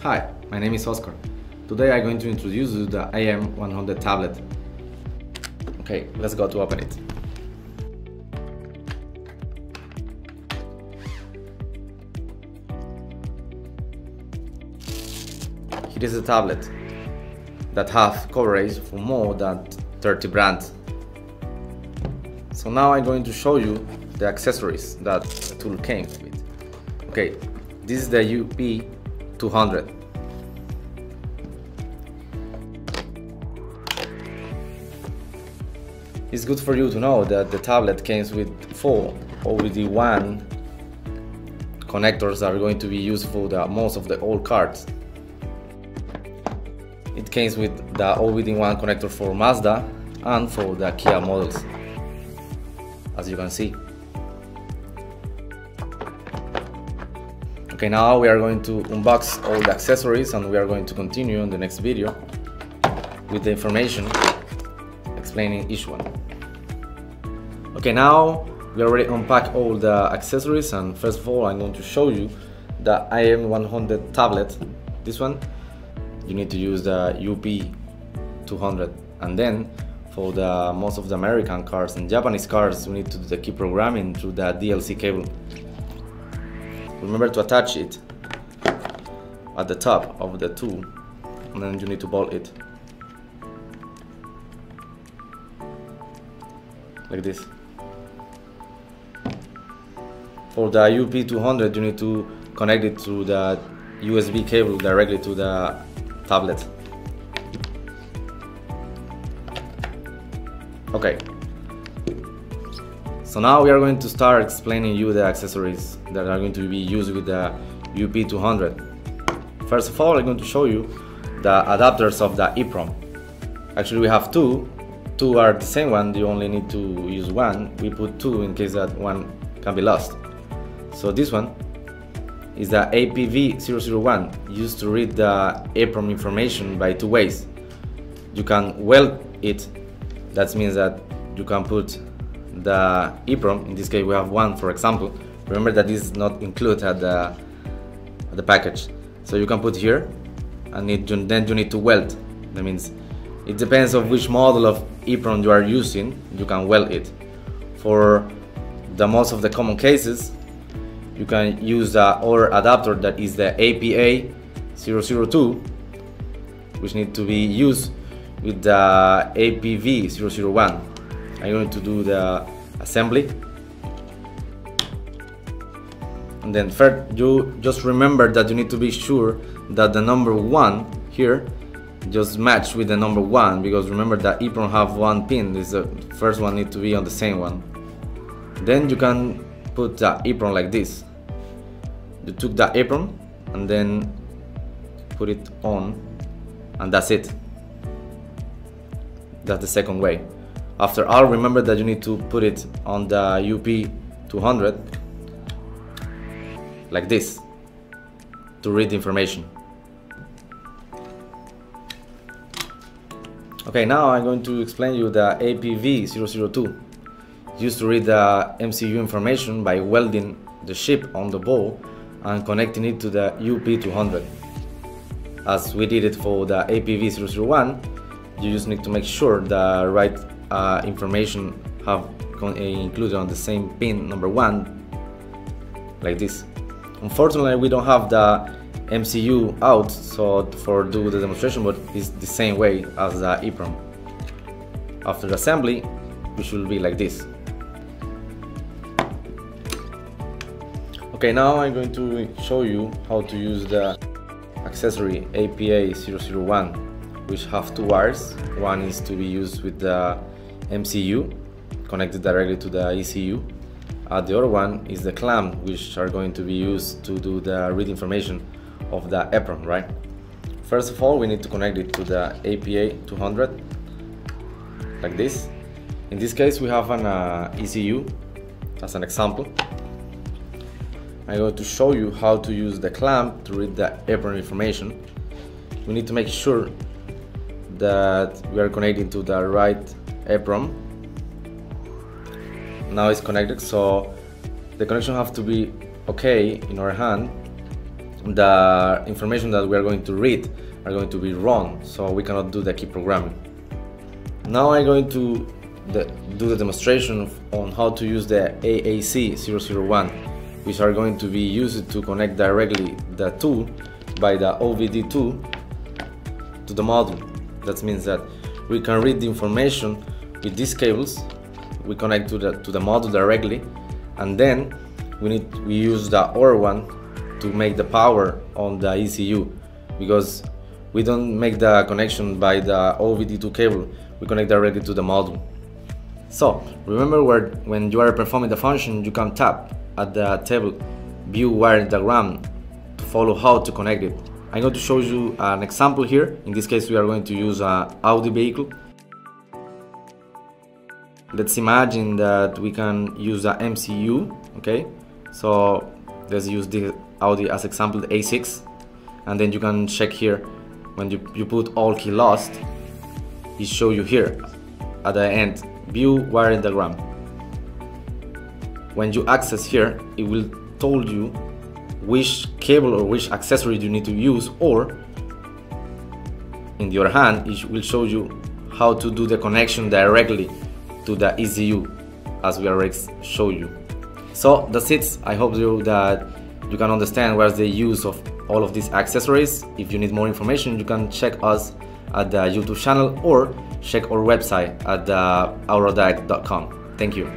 Hi, my name is Oscar. Today I'm going to introduce you the IM100 tablet. Okay, let's go to open it. Here is a tablet that have coverage for more than 30 brands. So now I'm going to show you the accessories that the tool came with. Okay, this is the UP200. It's good for you to know that the tablet comes with 4 OBD1 connectors that are going to be used for most of the old cards. It comes with the OBD1 connector for Mazda and for the Kia models, as you can see. Okay, now we are going to unbox all the accessories and we are going to continue in the next video with the information explaining each one. Okay, now we already unpacked all the accessories, and first of all I'm going to show you the IM100 tablet. This one you need to use the UP200, and then for the most of the American cars and Japanese cars, we need to do the key programming through the DLC cable. Remember to attach it at the top of the tool, and then you need to bolt it like this. For the UP200, you need to connect it through the USB cable directly to the tablet. Okay, so now we are going to start explaining you the accessories that are going to be used with the UP200. First of all, I'm going to show you the adapters of the EEPROM. Actually, we have two are the same one, you only need to use one. We put 2 in case that one can be lost. So this one is the APV001, used to read the EEPROM information by 2 ways. You can weld it, that means that you can put the EEPROM, in this case we have one for example. Remember that this is not included at the package. So you can put here, and then you need to weld. That means it depends on which model of EEPROM you are using, you can weld it. For the most of the common cases, you can use the other adapter that is the APA002, which need to be used with the APV001. I'm going to do the assembly, and then first you just remember that you need to be sure that the number 1 here just match with the number 1, because remember that EEPROM have 1 pin. This the first one need to be on the same one. Then you can put the EEPROM like this. You took the EEPROM and then put it on, and that's it. That's the second way. After all, remember that you need to put it on the UP200 like this to read the information. Okay, now I'm going to explain you the APV002, used to read the MCU information by welding the chip on the ball and connecting it to the UP200. As we did it for the APV001, you just need to make sure the right information have included on the same pin number 1, like this. Unfortunately, we don't have the MCU out, so for do the demonstration, but it's the same way as the EEPROM. After the assembly, it should be like this. Okay, now I'm going to show you how to use the accessory APA001, which have 2 wires. One is to be used with the MCU, connected directly to the ECU. The other one is the clamp, which are going to be used to do the read information of the EEPROM, right? First of all, we need to connect it to the APA200 like this. In this case, we have an ECU as an example. I'm going to show you how to use the clamp to read the EEPROM information. We need to make sure that we are connected to the right EEPROM. Now it's connected, so the connection have to be okay in our hand. the information that we are going to read are going to be wrong, so we cannot do the key programming. Now I'm going to do the demonstration on how to use the AAC001, which are going to be used to connect directly the tool by the OVD2 to the module. That means that we can read the information with these cables. We connect to the module directly, and then we use the OR one to make the power on the ECU, because we don't make the connection by the OVD2 cable, we connect directly to the module. So remember, when you are performing the function, you can tap at the table view wiring diagram to follow how to connect it. I'm going to show you an example here. In this case we are going to use an Audi vehicle. Let's imagine that we can use the MCU. Okay, so let's use the Audi as example, the A6, and then you can check here when you put all key lost, it show you here at the end view wiring diagram. When you access here, it will told you which cable or which accessory you need to use, or in the other hand it will show you how to do the connection directly to the ECU, as we already showed you. So that's it. I hope that you can understand where's the use of all of these accessories. If you need more information, you can check us at the YouTube channel or check our website at aurodide.com. Thank you.